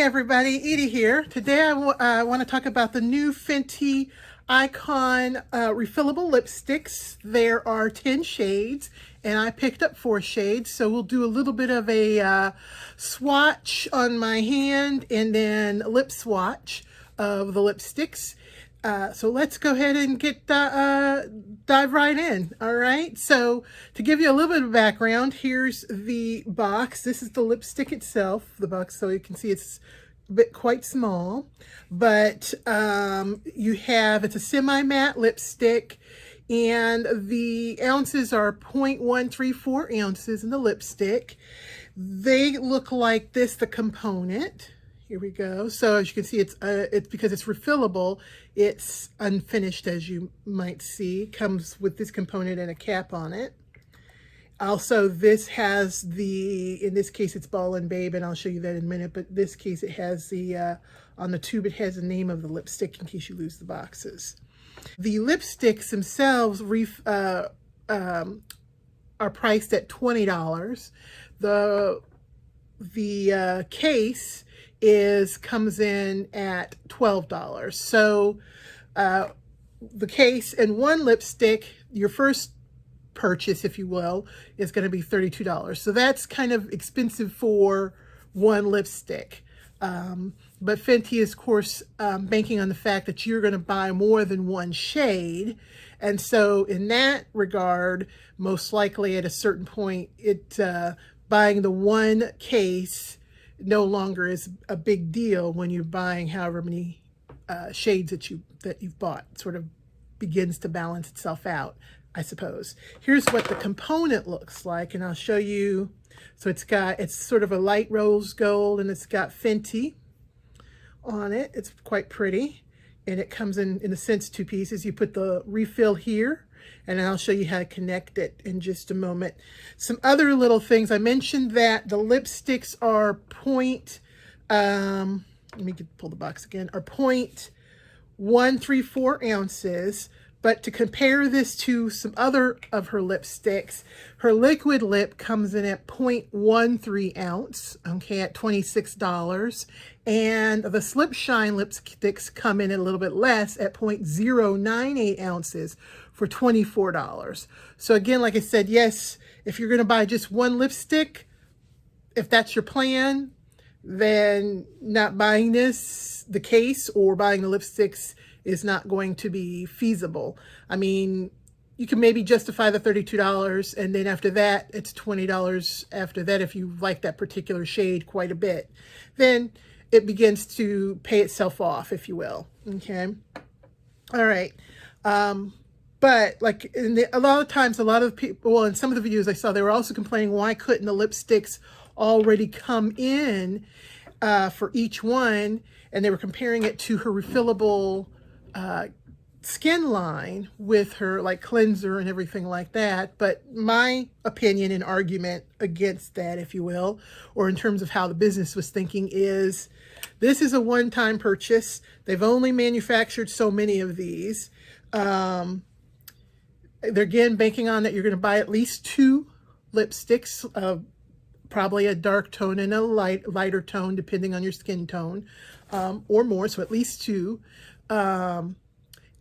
everybody, Edie here. Today I want to talk about the new Fenty Icon refillable lipsticks. There are 10 shades and I picked up 4 shades, so we'll do a little bit of a swatch on my hand and then a lip swatch of the lipsticks. So let's go ahead and get dive right in. All right, so to give you a little bit of background, here's the box. This is the lipstick itself, the box, so you can see it's quite small, but it's a semi-matte lipstick, and the ounces are 0.134 ounces in the lipstick. They look like this, the component. Here we go. So as you can see, it's because it's refillable, it's unfinished, as you might see. Comes with this component and a cap on it. Also, this has in this case, it's Ball and Babe, and I'll show you that in a minute, but in this case, it has on the tube, it has the name of the lipstick in case you lose the boxes. The lipsticks themselves are priced at $20. The case comes in at $12. So the case and one lipstick, your first purchase, if you will, is going to be $32. So that's kind of expensive for one lipstick. But Fenty is, of course, banking on the fact that you're going to buy more than one shade. And so in that regard, most likely at a certain point, buying the one case no longer is a big deal when you're buying however many shades that you've bought. It sort of begins to balance itself out, I suppose. Here's what the component looks like, and I'll show you. So it's sort of a light rose gold, and it's got Fenty on it. It's quite pretty, and it comes in a sense 2 pieces. You put the refill here, and I'll show you how to connect it in just a moment. Some other little things. I mentioned that the lipsticks are pull the box again, are 0.134 ounces. But to compare this to some other of her lipsticks, her liquid lip comes in at 0.13 ounce, okay, at $26. And the Slip Shine lipsticks come in a little bit less at 0.098 ounces for $24. So again, like I said, yes, if you're going to buy just one lipstick, if that's your plan, then not buying the case or buying the lipsticks is not going to be feasible. I mean, you can maybe justify the $32, and then after that, it's $20 after that if you like that particular shade quite a bit. Then it begins to pay itself off, if you will, okay? All right. But like a lot of times, a lot of people, well, in some of the videos I saw, they were also complaining, why couldn't the lipsticks already come in for each one? And they were comparing it to her refillable skin line with her like cleanser and everything like that. But my opinion and argument against that, if you will, or in terms of how the business was thinking, is this is a one-time purchase. They've only manufactured so many of these. They're again banking on that you're going to buy at least 2 lipsticks, probably a dark tone and a lighter tone, depending on your skin tone, or more, so at least 2.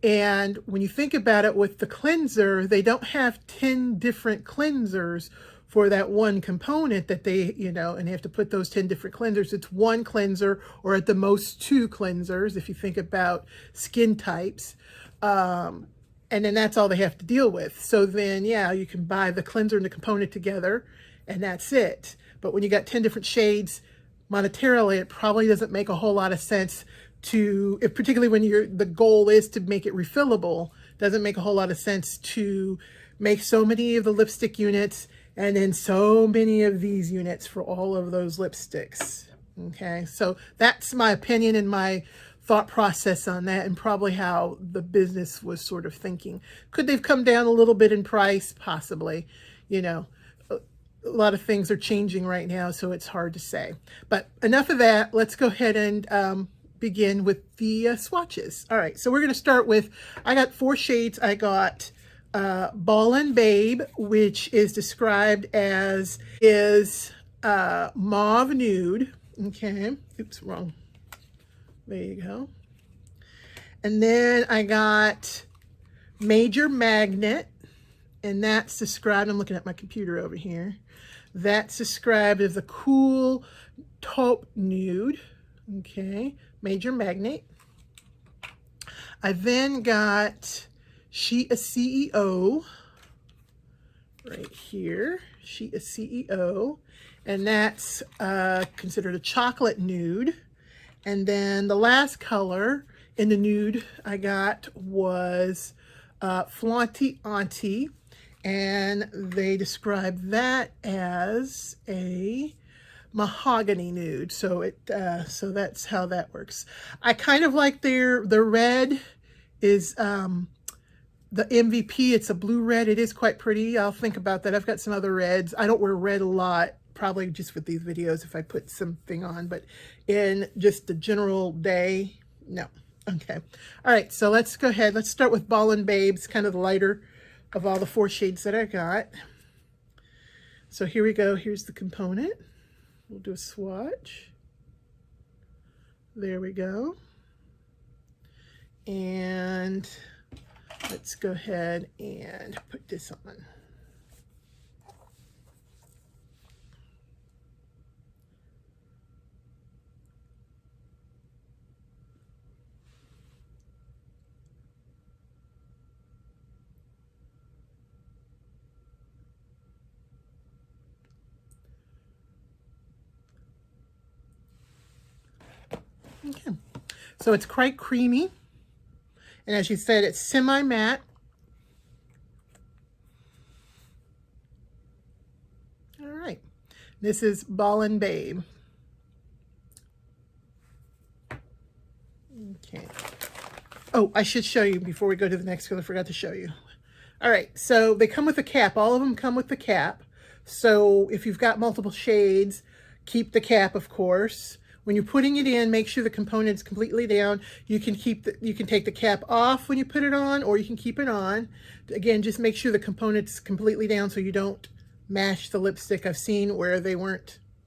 And when you think about it, with the cleanser, they don't have 10 different cleansers for that one component that they, and they have to put those 10 different cleansers. It's one cleanser, or at the most 2 cleansers, if you think about skin types. And then that's all they have to deal with. So then, yeah, you can buy the cleanser and the component together, and that's it. But when you got 10 different shades, monetarily, it probably doesn't make a whole lot of sense particularly when the goal is to make it refillable, doesn't make a whole lot of sense to make so many of the lipstick units and then so many of these units for all of those lipsticks. Okay, so that's my opinion and my thought process on that, and probably how the business was sort of thinking. Could they've come down a little bit in price? Possibly. A lot of things are changing right now, so it's hard to say. But enough of that. Let's go ahead and begin with the swatches. All right, so we're going to start with, I got 4 shades. I got Ball and Babe, which is described as mauve nude. Okay, oops, wrong. There you go. And then I got Major Magnate, and that's described, I'm looking at my computer over here. That's described as a cool taupe nude. Okay, Major Magnate. I then got She a CEO right here. She a CEO, and that's considered a chocolate nude. And then the last color in the nude I got was Flaunting Auntie, and they describe that as a mahogany nude. So so that's how that works. I kind of like the red is the MVP. It's a blue red. It is quite pretty. I'll think about that. I've got some other reds. I don't wear red a lot, probably just with these videos if I put something on, but in just the general day, no. Okay. All right, so let's go ahead. Let's start with Ballin' Babes, kind of the lighter of all the 4 shades that I got. So here we go. Here's the component. We'll do a swatch. There we go. And let's go ahead and put this on. Okay, so it's quite creamy, and as you said, it's semi-matte. All right, this is Ballin' Babe. Okay. Oh, I should show you before we go to the next color. I forgot to show you. All right, so they come with a cap. All of them come with the cap. So if you've got multiple shades, keep the cap, of course. When you're putting it in, make sure the component's completely down. You can take the cap off when you put it on, or you can keep it on. Again, just make sure the component's completely down so you don't mash the lipstick. I've seen where they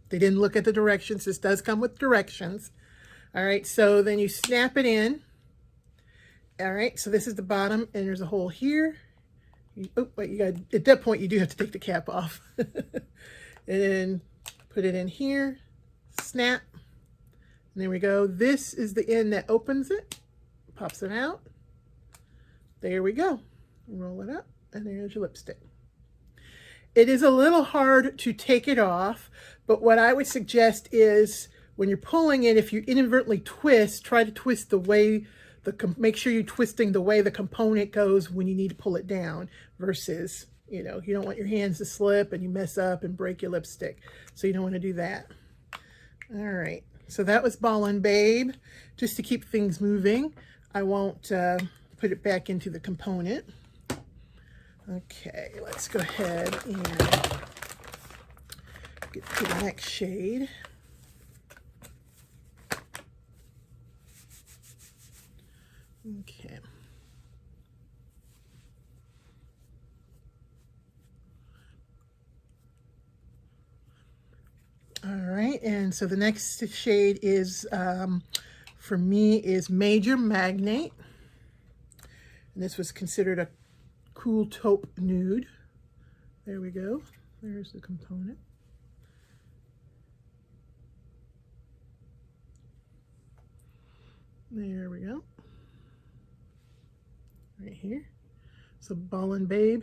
didn't look at the directions. This does come with directions. All right, so then you snap it in. All right, so this is the bottom, and there's a hole here. Oh, wait, at that point, you do have to take the cap off. And then put it in here, snap. And there we go. This is the end that opens it, pops it out. There we go. Roll it up, and there's your lipstick. It is a little hard to take it off, but what I would suggest is when you're pulling it, if you inadvertently twist, try to twist the way, make sure you're twisting the way the component goes when you need to pull it down versus, you don't want your hands to slip and you mess up and break your lipstick. So you don't want to do that. All right. So that was Ballin' Babe. Just to keep things moving, I won't put it back into the component. Okay, let's go ahead and get to the next shade. Okay. All right, and so the next shade is, for me, is Major Magnate. And this was considered a cool taupe nude. There we go. There's the component. There we go. Right here. So Ballin' Babe,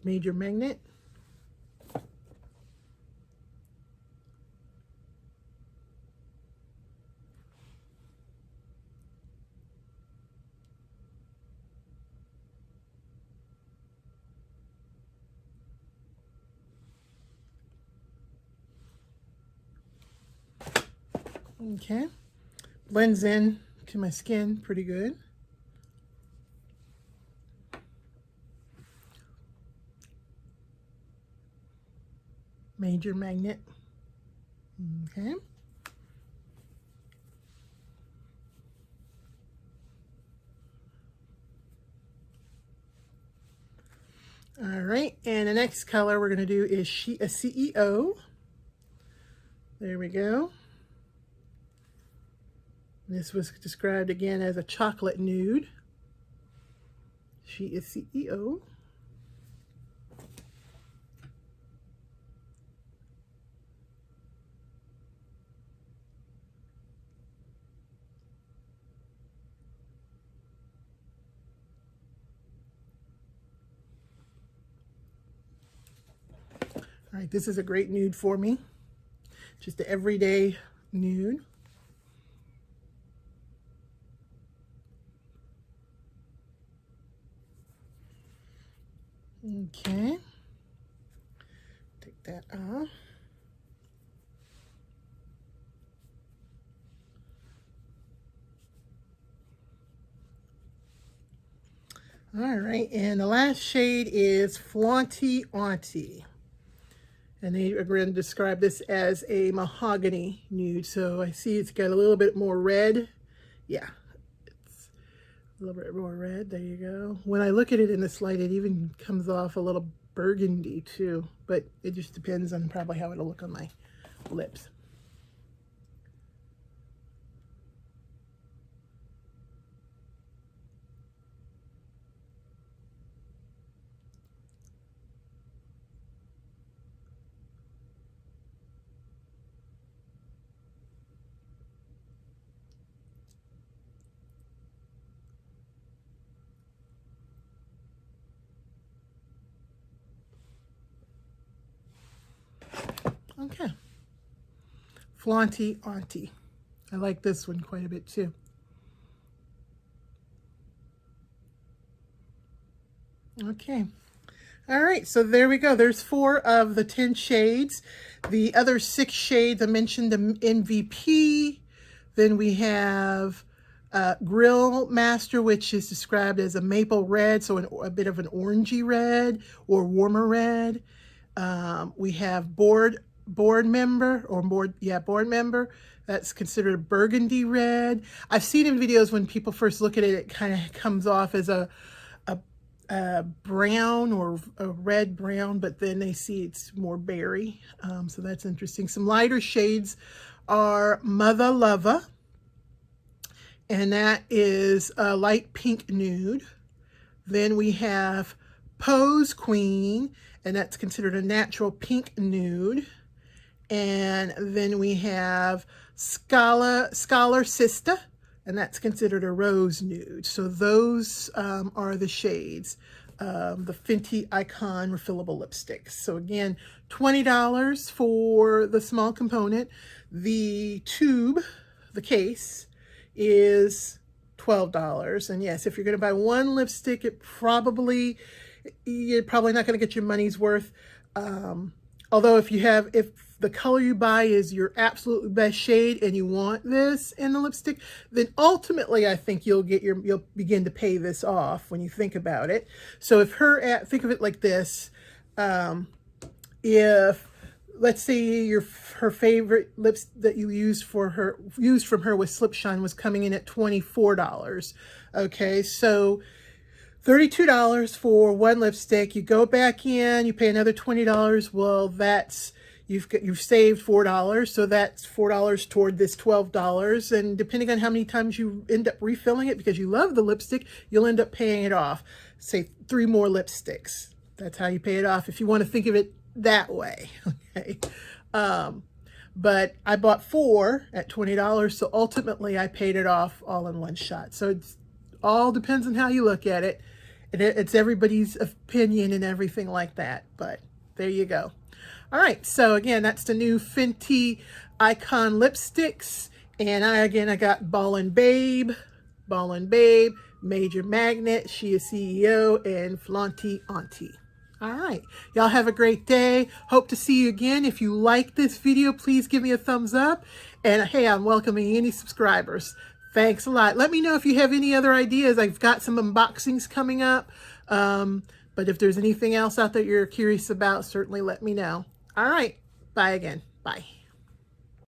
Major Magnate. Okay, blends in to my skin pretty good. Major Magnate. Okay. All right, and the next color we're going to do is She a CEO. There we go. This was described again as a chocolate nude. She is CEO. All right, this is a great nude for me. Just an everyday nude. Okay. Take that off. All right, and the last shade is Flaunting Auntie. And they are going to describe this as a mahogany nude. So I see it's got a little bit more red. Yeah, it's a little bit more red. There you go. When I look at it in this light, it even comes off a little burgundy too. But it just depends on probably how it'll look on my lips. Okay. Flaunting Auntie. I like this one quite a bit too. Okay. All right, so there we go. There's 4 of the 10 shades. The other 6 shades, I mentioned the MVP. Then we have Grill Master, which is described as a maple red, so a bit of an orangey red or warmer red. We have board member. That's considered a burgundy red. I've seen in videos when people first look at it, it kind of comes off as a brown or a red brown, but then they see it's more berry. So that's interesting. Some lighter shades are Mother Lover, and that is a light pink nude. Then we have Pose Queen, and that's considered a natural pink nude. And then we have Scholar Sister, and that's considered a rose nude. So those are the shades of the Fenty Icon refillable lipsticks. So again, $20 for the small component. The tube, the case, is $12. And yes, if you're going to buy one lipstick, you're probably not going to get your money's worth. Although if the color you buy is your absolute best shade and you want this in the lipstick, then ultimately I think you'll begin to pay this off when you think about it. So if think of it like this, if let's say her favorite lips that you used from her with Slip Shine was coming in at $24. Okay, so $32 for one lipstick. You go back in, you pay another $20. Well, that's you've saved $4, so that's $4 toward this $12. And depending on how many times you end up refilling it, because you love the lipstick, you'll end up paying it off. Say 3 more lipsticks. That's how you pay it off if you want to think of it that way. Okay. But I bought 4 at $20, so ultimately I paid it off all in one shot. So it all depends on how you look at it. It's everybody's opinion and everything like that, but there you go. All right, so again, that's the new Fenty Icon lipsticks. And I got Ballin' Babe, Major Magnate, she is CEO, and Flaunting Auntie. All right, y'all have a great day. Hope to see you again. If you like this video, please give me a thumbs up. And hey, I'm welcoming any subscribers. Thanks a lot. Let me know if you have any other ideas. I've got some unboxings coming up. But if there's anything else out there you're curious about, certainly let me know. All right, bye again. Bye.